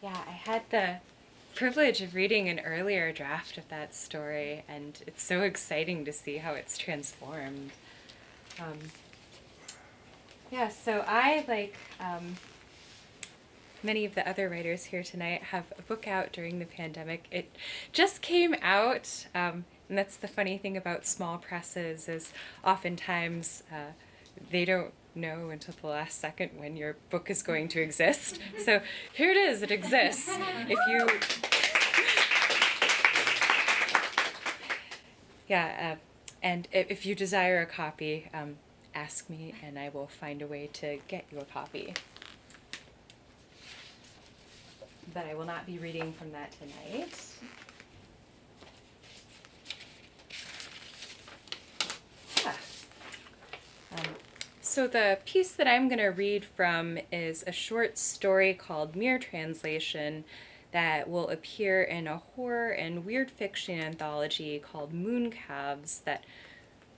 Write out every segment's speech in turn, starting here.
Yeah, I had the privilege of reading an earlier draft of that story, and it's so exciting to see how it's transformed. Um, yeah, so I, like many of the other writers here tonight, have a book out during the pandemic. It just came out, and that's the funny thing about small presses is oftentimes they don't know until the last second when your book is going to exist. So here it is, it exists. If you Yeah, and if you desire a copy, ask me and I will find a way to get you a copy. But I will not be reading from that tonight. Yeah. So the piece that I'm going to read from is a short story called Mere Translation that will appear in a horror and weird fiction anthology called Mooncalves that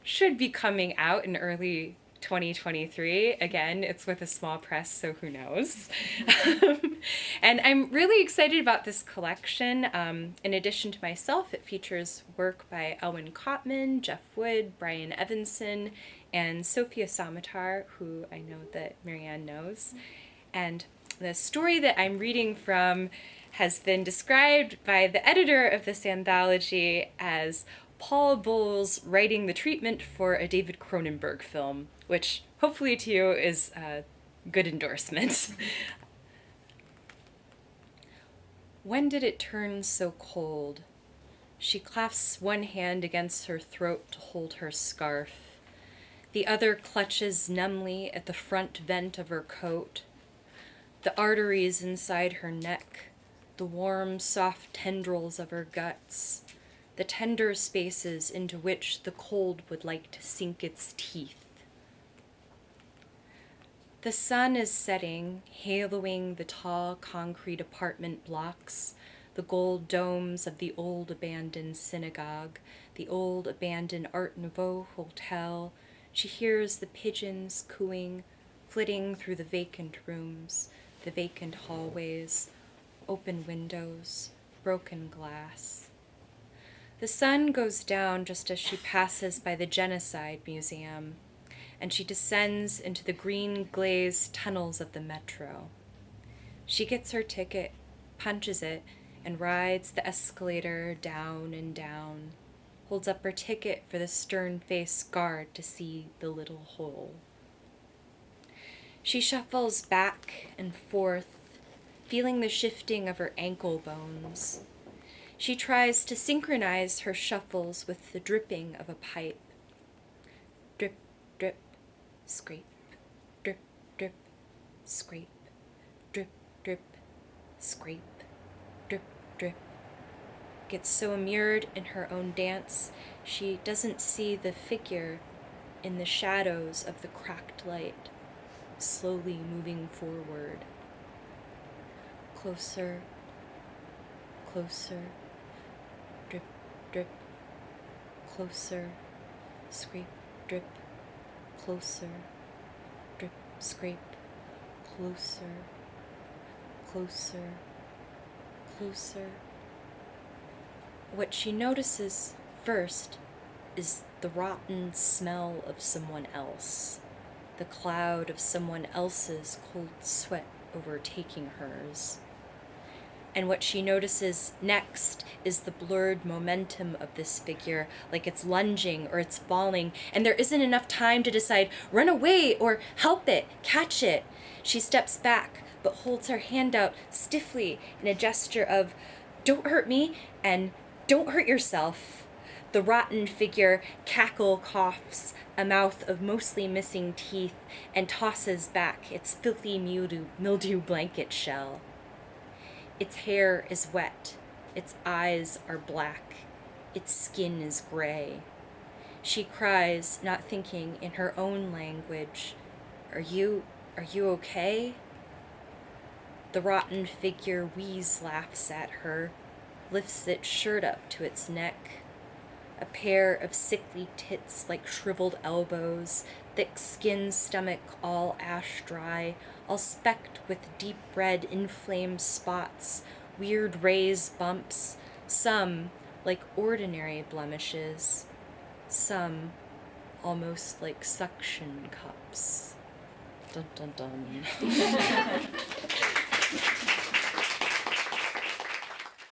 should be coming out in early 2023. Again, it's with a small press, so who knows? And I'm really excited about this collection. In addition to myself, it features work by Elwyn Cotman, Jeff Wood, Brian Evanson, and Sophia Samatar, who I know that Marianne knows. And the story that I'm reading from has been described by the editor of this anthology as Paul Bowles writing the treatment for a David Cronenberg film, which hopefully to you is a good endorsement. When did it turn so cold? She clasps one hand against her throat to hold her scarf. The other clutches numbly at the front vent of her coat. The arteries inside her neck, the warm, soft tendrils of her guts, the tender spaces into which the cold would like to sink its teeth. The sun is setting, haloing the tall concrete apartment blocks, the gold domes of the old abandoned synagogue, the old abandoned Art Nouveau hotel. She hears the pigeons cooing, flitting through the vacant rooms, the vacant hallways, open windows, broken glass. The sun goes down just as she passes by the Genocide Museum, and she descends into the green glazed tunnels of the metro. She gets her ticket, punches it, and rides the escalator down and down, holds up her ticket for the stern-faced guard to see the little hole. She shuffles back and forth, feeling the shifting of her ankle bones. She tries to synchronize her shuffles with the dripping of a pipe. Drip, drip, scrape, drip, drip, scrape, drip, drip, scrape, drip, drip. Gets so immured in her own dance, she doesn't see the figure in the shadows of the cracked light, slowly moving forward. Closer, closer, drip, drip, closer, scrape, drip, closer, drip, scrape, closer, closer, closer. What she notices first is the rotten smell of someone else, the cloud of someone else's cold sweat overtaking hers. And what she notices next is the blurred momentum of this figure, like it's lunging or it's falling, and there isn't enough time to decide, run away or help it, catch it. She steps back, but holds her hand out stiffly in a gesture of, don't hurt me, and don't hurt yourself. The rotten figure cackle coughs, a mouth of mostly missing teeth, and tosses back its filthy mildew blanket shell. Its hair is wet, its eyes are black, its skin is gray. She cries, not thinking in her own language, Are you okay? The rotten figure wheeze laughs at her, lifts its shirt up to its neck. a pair of sickly tits like shriveled elbows, thick skin, stomach all ash dry, all specked with deep red inflamed spots, weird raised bumps, some like ordinary blemishes, some almost like suction cups. Dun dun dun.